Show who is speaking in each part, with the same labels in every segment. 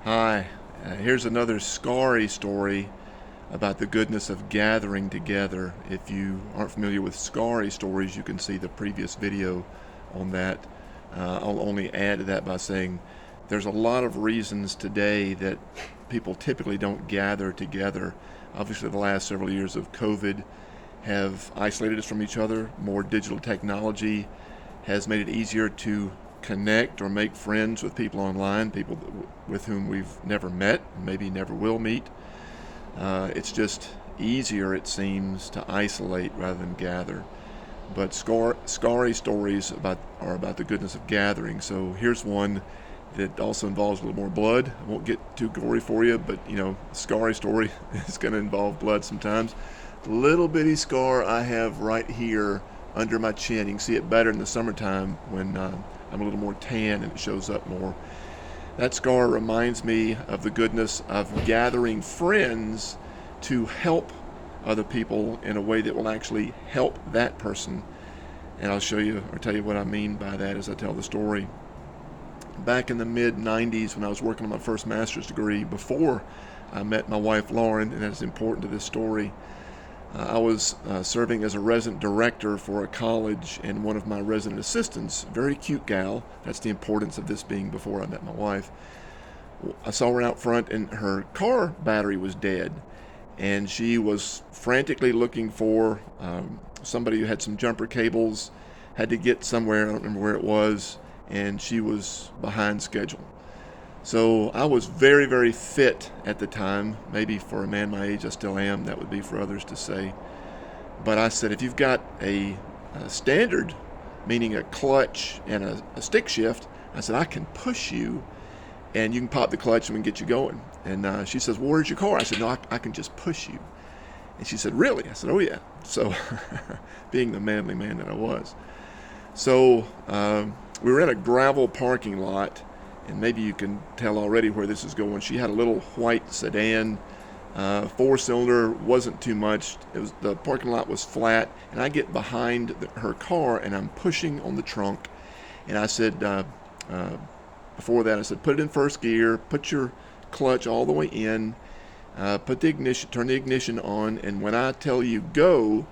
Speaker 1: Hi, here's another scarry story about the goodness of gathering together. If you aren't familiar with scarry stories, you can see the previous video on that. I'll only add to that by saying there's a lot of reasons today that people typically don't gather together. Obviously, the last several years of COVID have isolated us from each other. More digital technology has made it easier to connect or make friends with people online, people with whom we've never met, maybe never will meet. It's just easier, it seems, to isolate rather than gather. But scarry stories are about the goodness of gathering. So here's one that also involves a little more blood. I won't get too gory for you, but a scarry story is going to involve blood sometimes. Little bitty scar I have right here under my chin. You can see it better in the summertime when I'm a little more tan and it shows up more. That scar reminds me of the goodness of gathering friends to help other people in a way that will actually help that person. And I'll show you or tell you what I mean by that as I tell the story. Back in the mid 90s, when I was working on my first master's degree, before I met my wife Lauren, and that's important to this story, I was serving as a resident director for a college, and one of my resident assistants, very cute gal, that's the importance of this being before I met my wife, I saw her out front and her car battery was dead. And she was frantically looking for somebody who had some jumper cables, had to get somewhere, I don't remember where it was, and she was behind schedule. So I was very, very fit at the time. Maybe for a man my age, I still am. That would be for others to say. But I said, if you've got a standard, meaning a clutch and a stick shift, I said, I can push you and you can pop the clutch and we can get you going. And she says, well, where's your car? I said, no, I can just push you. And she said, really? I said, oh, yeah. So being the manly man that I was. So we were in a gravel parking lot. And maybe you can tell already where this is going. She had a little white sedan, 4-cylinder, wasn't too much. The parking lot was flat, and I get behind her car and I'm pushing on the trunk. And I said, before that, I said, put it in first gear, put your clutch all the way in, put the ignition, turn the ignition on, and when I tell you go,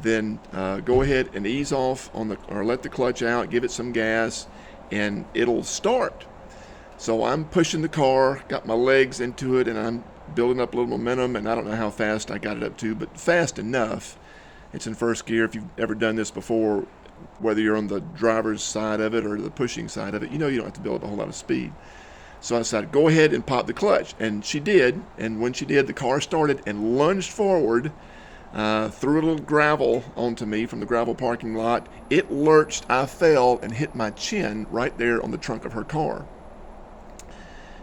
Speaker 1: then go ahead and ease off or let the clutch out, give it some gas, and it'll start. So I'm pushing the car, got my legs into it, and I'm building up a little momentum, and I don't know how fast I got it up to, but fast enough. It's in first gear. If you've ever done this before, whether you're on the driver's side of it or the pushing side of it, you don't have to build up a whole lot of speed. So I decided, go ahead and pop the clutch, and she did, and when she did, the car started and lunged forward, threw a little gravel onto me from the gravel parking lot. It lurched, I fell, and hit my chin right there on the trunk of her car.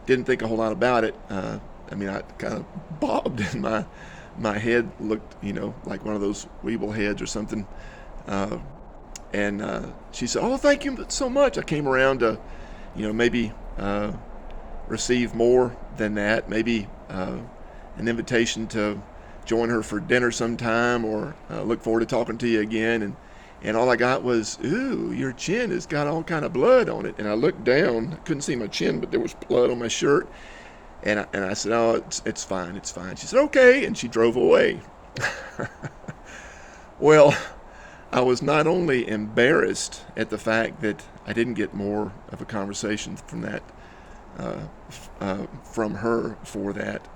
Speaker 1: Didn't think a whole lot about it. I kind of bobbed, and my head looked, like one of those Weeble heads or something. And she said, "Oh, thank you so much." I came around to, maybe receive more than that. Maybe an invitation to join her for dinner sometime, or look forward to talking to you again. And all I got was, ooh, your chin has got all kind of blood on it. And I looked down, I couldn't see my chin, but there was blood on my shirt. And I said, oh, it's fine, it's fine. She said, okay, and she drove away. Well, I was not only embarrassed at the fact that I didn't get more of a conversation from that, from her for that.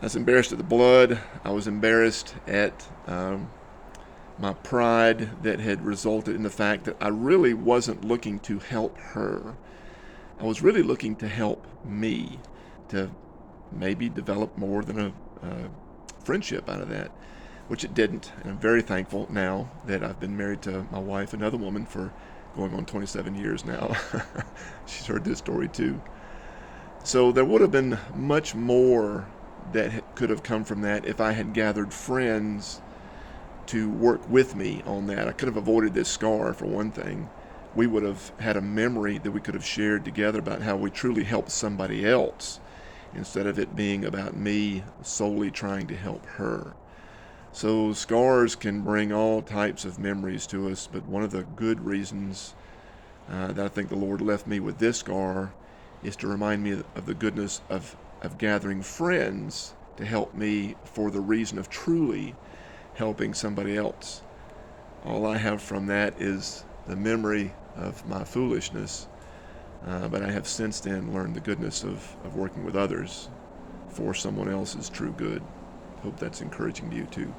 Speaker 1: I was embarrassed at the blood. I was embarrassed at my pride that had resulted in the fact that I really wasn't looking to help her. I was really looking to help me, to maybe develop more than a friendship out of that, which it didn't. And I'm very thankful now that I've been married to my wife, another woman, for going on 27 years now. She's heard this story too. So there would have been much more that could have come from that if I had gathered friends to work with me on that. I could have avoided this scar, for one thing. We would have had a memory that we could have shared together about how we truly helped somebody else, instead of it being about me solely trying to help her. So scars can bring all types of memories to us, but one of the good reasons that I think the Lord left me with this scar is to remind me of the goodness of gathering friends to help me for the reason of truly helping somebody else. All I have from that is the memory of my foolishness, but I have since then learned the goodness of working with others for someone else's true good. Hope that's encouraging to you too.